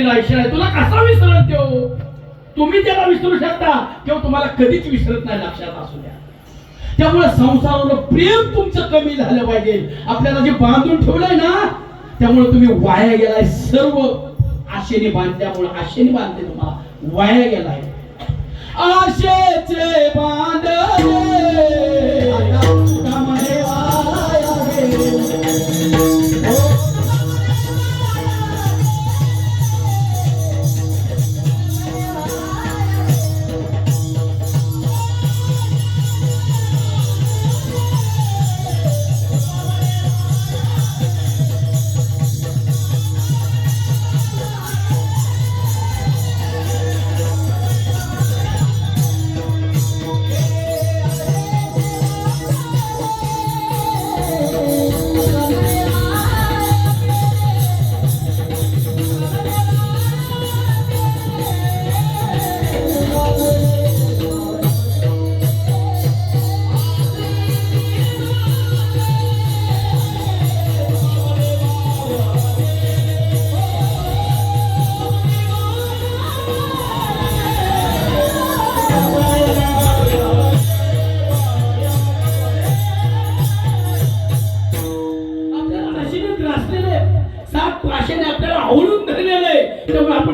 ठेवलेला इशारा आहे, तुला कसा विसरत देऊ? तुम्ही त्याला विसरू शकता किंवा तुम्हाला कधीच विसरत नाही, लक्षात असू द्या. त्यामुळे संसारावर प्रेम तुमचं कमी झालं पाहिजे. आपल्याला जे बांधून ठेवलंय ना, त्यामुळे तुम्ही वाया गेलाय. सर्व आशेने बांधल्यामुळे, आशेने बांधले तुम्हाला, वाया गेलाय. आशेचे बांधले कामाने वाया गेले.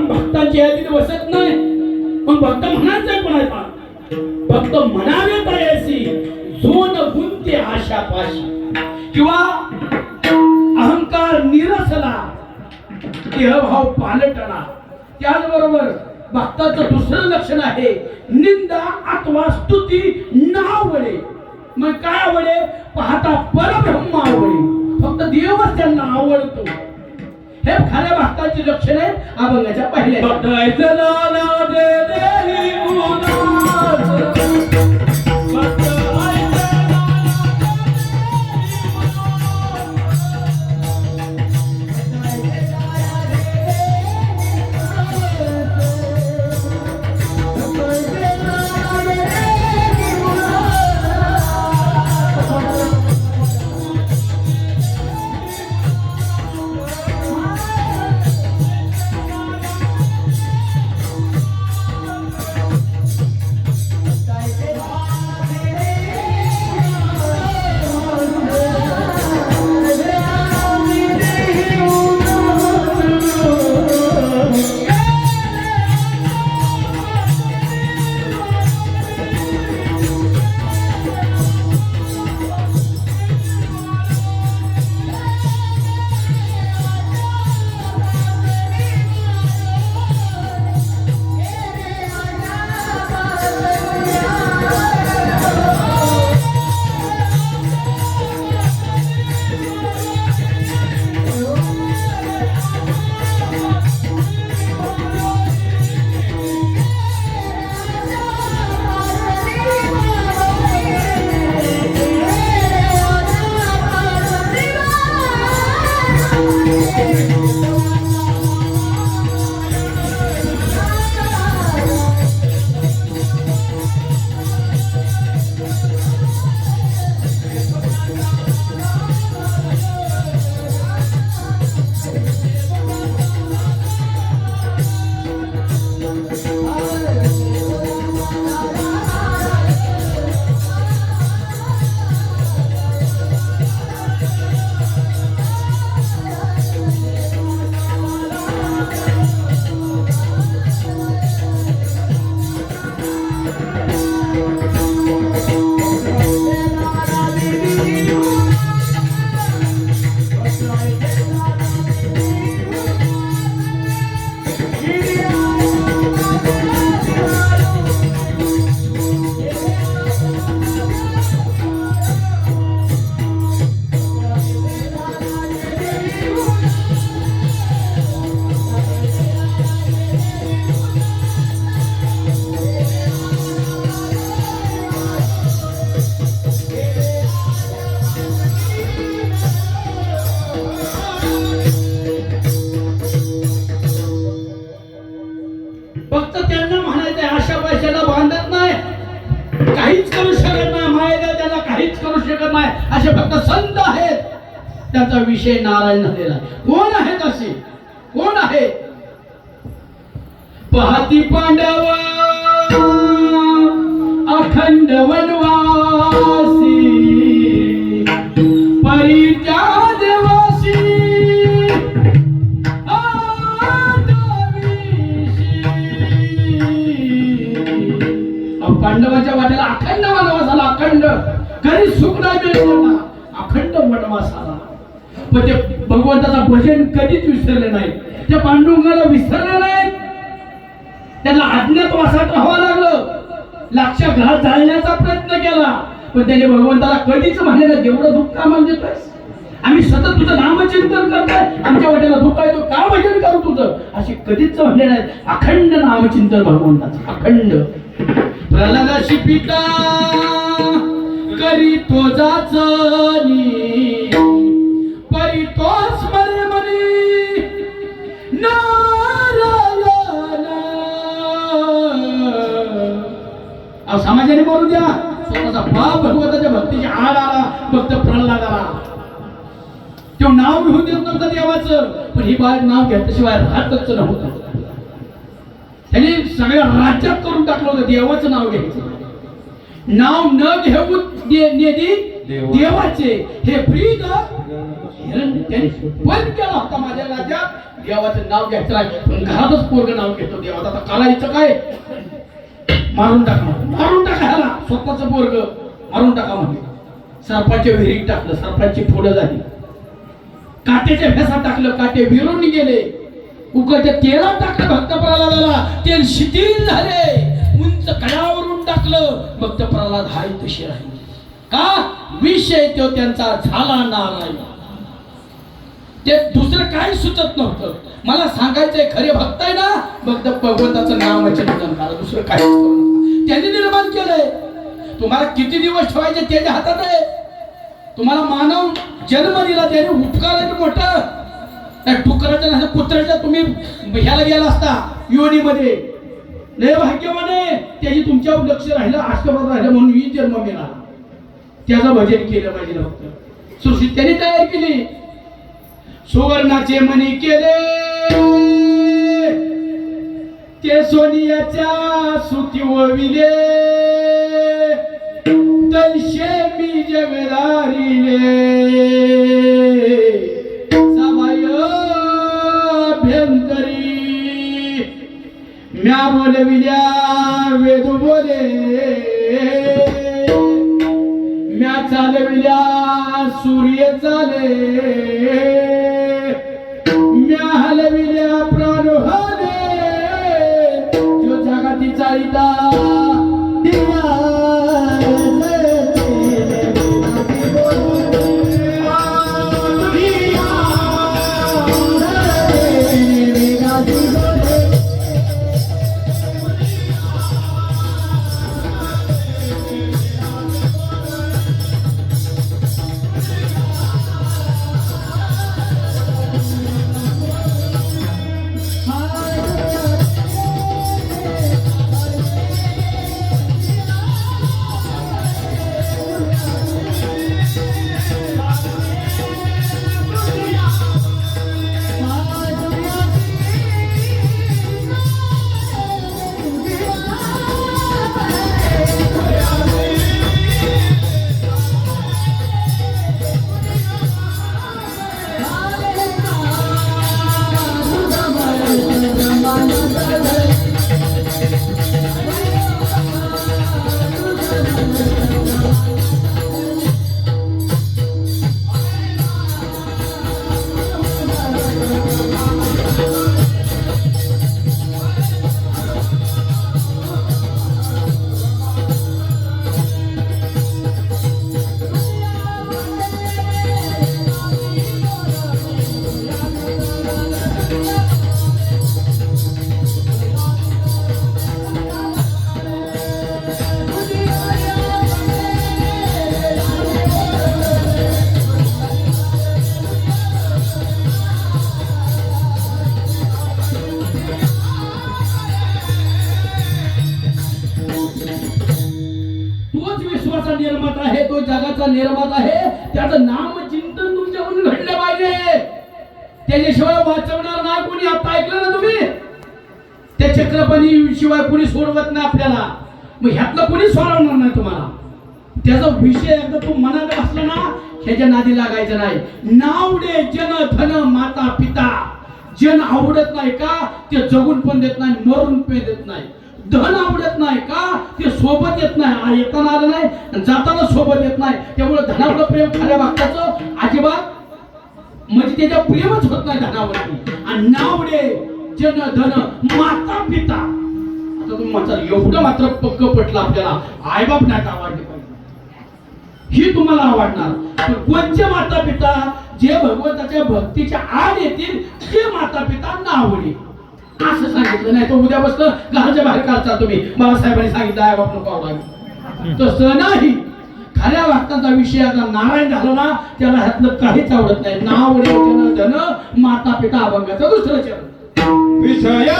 भक्तांची यादीत बसत नाही. मग भक्त म्हणायचंय कोणाचा? भक्त म्हणावे पायासी झोन गुंते आशा पाशी, किंवा अहंकार निरसला देहभाव पालटला. त्याचबरोबर भक्ताचं दुसरं लक्षण आहे निंदा अथवा स्तुती नावडे. मग काय आवडे? पाहता परब्रह्म आवडे, फक्त देवच त्यांना आवडतो. हे खऱ्या भक्ताची लक्षण आहे. अभंगाच्या पहिल्या असे फक्त संत आहेत, त्याचा विषय नारायण झालेला. कोण आहेत असे? कोण आहेत? पाहती पांडव अखंड वनवासी परित्या देवासी पांडवाच्या वाट्याला अखंड वनवास आला. अखंड कधी सुख नाही मिळत, अखंड वनवास आला. पण ते भगवंताचा भजन कधीच विसरले नाही, त्या पांडुरंगाला विसरले नाही. त्यांना अज्ञातवासात राहावं लागलं, लाक्षाघात जाळण्याचा प्रयत्न केला, पण त्याने भगवंताला कधीच म्हणले नाही जेवढं दुःख का मानतोयस, आम्ही सतत तुझं नामचिंतन करतोय, आमच्या वाट्याला दुःख आहे, तो का भजन करू तुझं, अशी कधीच म्हणले नाही. अखंड नामचिंतन भगवंताचं, अखंड. प्रल्हादाशी पिता करी तो जाचनी परी तो स्मरे मनी नारायण. समाजाने बोलू द्या, स्वतःचा बाप भगवंताच्या भक्तीची आड आला, भक्त प्रल्हाद आला. तो नाव घेऊन देत नव्हतं देवाचं, पण ही बाळ नाव घेतल्याशिवाय राहतच नव्हतं. त्यांनी सगळ्या राज्यात करून टाकलं होतं देवाचं नाव घ्यायचं. नाव न घेऊ देवाचे हे प्रीत त्यांनी बंद केला होता. माझ्या राज्यात देवाचं नाव घ्यायचं आहे, पण घरातच पोरग नाव घेतो देवाचं. आता करायचं काय, मारून टाका ह्याला, स्वतःच पोरग मारून टाका म्हणजे. सर्पाच्या विहिरीत टाकलं, सर्पाची फुलं झाली. काट्याच्या फेसात टाकलं, काटे विरून गेले. उकळत्या तेलात टाकलं भक्त प्रल्हादाला, तेल शिथिल झाले. उंच कडावरून टाकलं, भक्त प्रल्हाद हाय तशी राहिली. का विषय तो त्यांचा झाला नारायण. ते दुसरं काही सुचत नव्हतं. मला सांगायचंय, खरे भक्त आहे ना, भक्त भगवंताचं नामचिंतन करा, दुसरं काहीच करू नका. त्यांनी निर्माण केलंय. तुम्हाला किती दिवस ठेवायचे त्याच्या हातात आहे. तुम्हाला मानव जन्म दिला, त्याने उपकार मोठं. डुकराच्या नाही कुत्र्याच्या तुम्ही ह्याला गेला असता योनीमध्ये, लय भाग्यवाने, त्याची तुमच्यावर लक्ष राहिलं, आशीर्वाद राहिलं म्हणून ही जन्म मिळाला. त्याचं भजन केलं पाहिजे फक्त. सृष्टी त्याने तयार केली. सुवर्णाचे मणी केले ते सोनियाच्या सुती ओविले, तैशे मी जगदारिले म्या बोलविल्या वेद बोले, म्या चालविल्या सूर्य चाले, म्या हलविल्या प्राण हले, जो जगाती चालिता निर्माता आहे, तो जगाचा निर्माता आहे. त्याचं नाम चिंतन तुमच्याकडून घडलं पाहिजे. त्याच्याशिवाय वाचवणार नाही कोणी. आता ऐकलं ना तुम्ही, त्याच्या चक्रपाणी शिवाय कोणी सोडवत नाही आपल्याला. मग ह्यातलं कोणी सोडवणार नाही तुम्हाला. त्याचा विषय एकदा तू मनात असला ना ह्याच्या नादी लागायचं नाही. नावडे जन धन माता पिता. जन आवडत नाही का ते जगून पण देत नाही, मरून पण देत नाही. धन आवडत नाही का ते सोबत येत नाही, येताना आलं नाही जाताना सोबत येत नाही. त्यामुळे धनावर प्रेम खऱ्या भक्ताचं अजिबात म्हणजे त्याच्या प्रेमच होत नाही धनावरती. आणि नावडे जन धन माता पिता. आता तुम्ही म्हणता एवढं मात्र पक्क पटलं आपल्याला आईबाप नाही आवडले पाहिजे ही तुम्हाला आवडणार. पण कोणचे माता पिता जे भगवंताच्या भक्तीच्या आड येतील ते माता पिता नावडे असं सांगितलं. नाही तर उद्यापासून घराच्या बाहेर काढता तुम्ही बाबासाहेबांनी सांगितलं आईबाप नको आवडावे. तसं नाही. खऱ्या भक्तांचा विषय आता नारायण झाला ना त्याला ह्यातलं काहीच आवडत नाही. नावडे जन धन माता पिता अभंगाचं दुसरं चरण विषय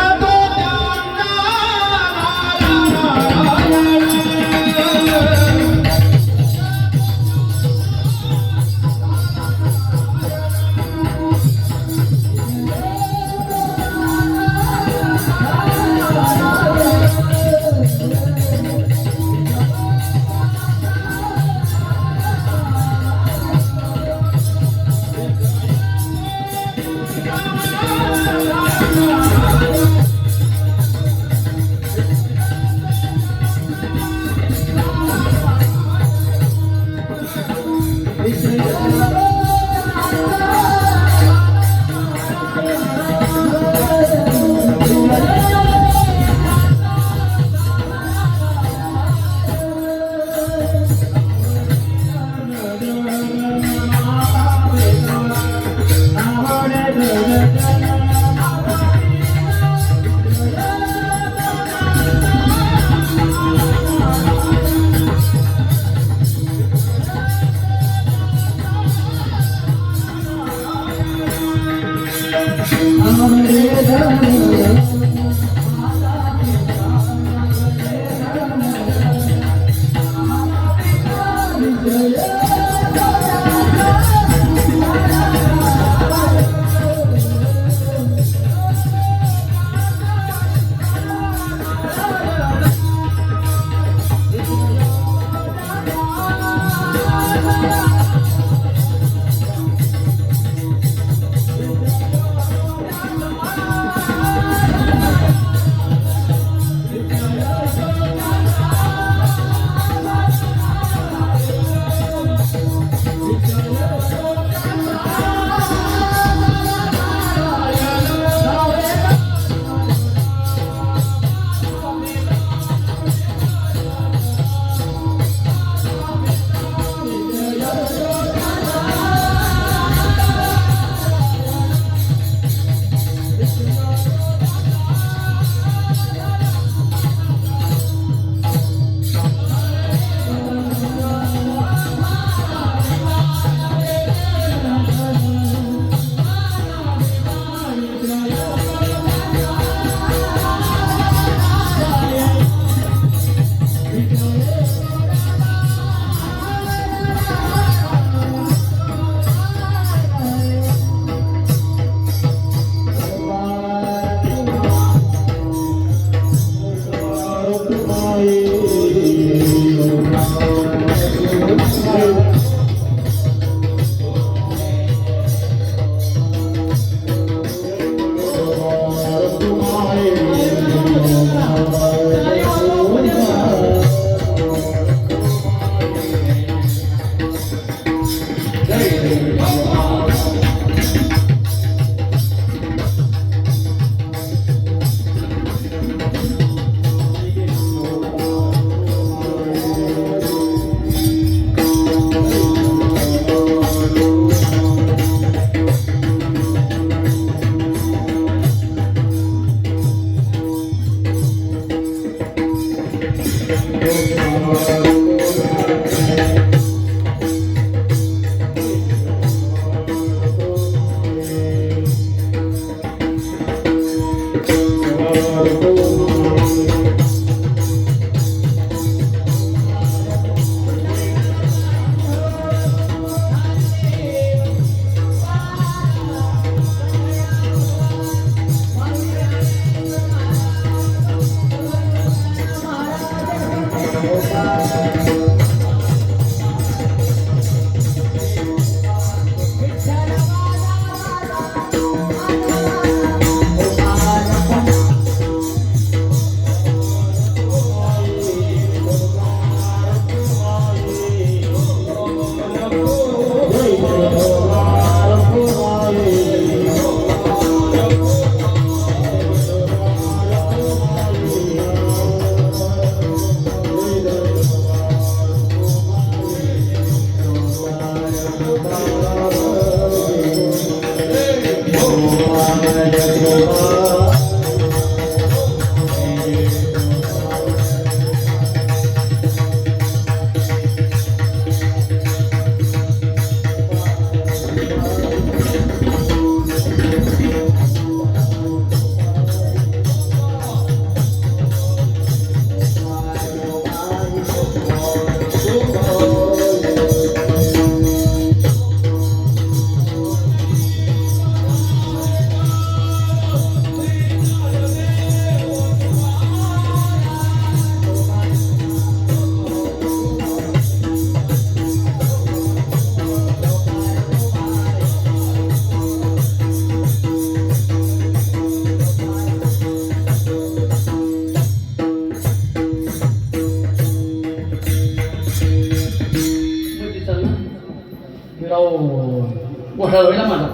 गोंधळ होईल माझा.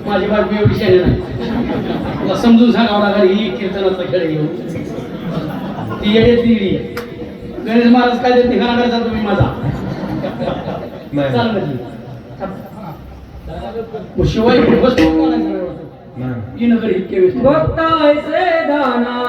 माझी बायको एवढी शाणी नाही. तुला समजून सांगावं लागेल ही कीर्तनाचा खेळ घेऊन ती येडे तिडी. गणेश महाराज काय देत निघाला करायचा तुम्ही माझा चाल शिवाय बसतो की नगर इतके बघतायचे दाना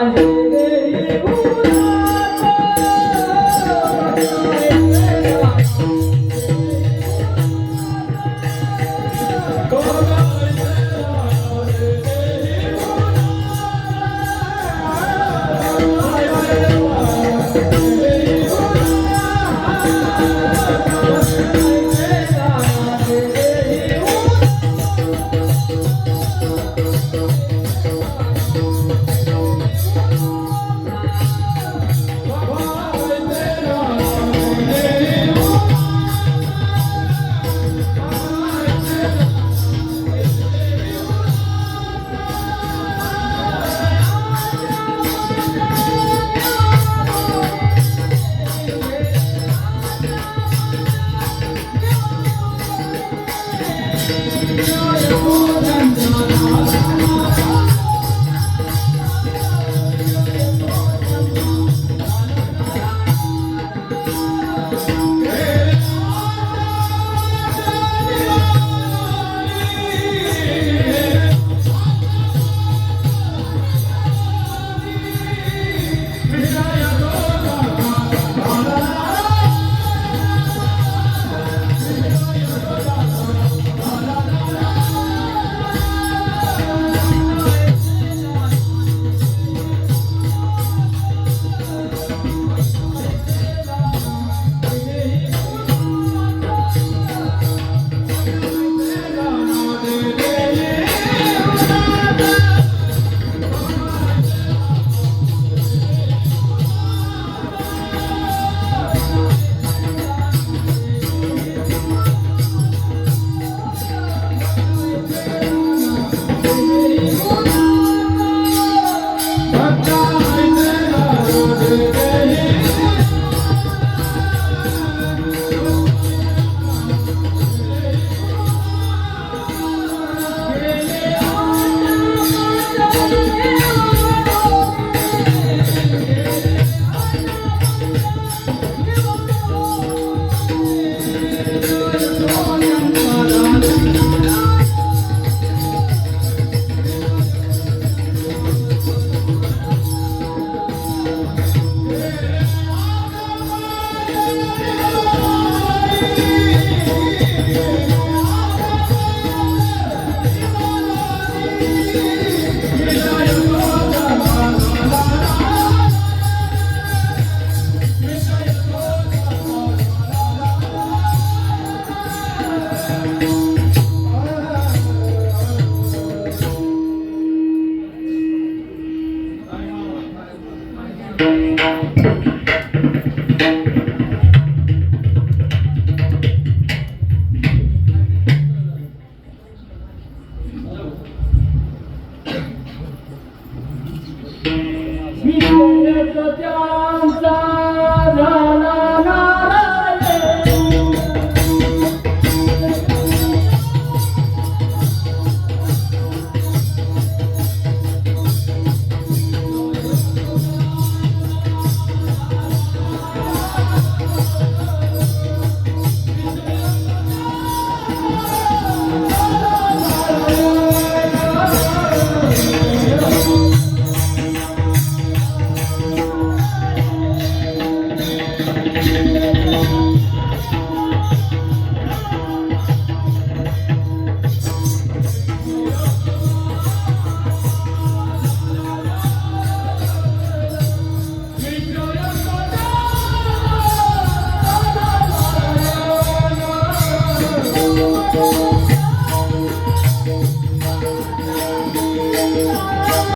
Thank you.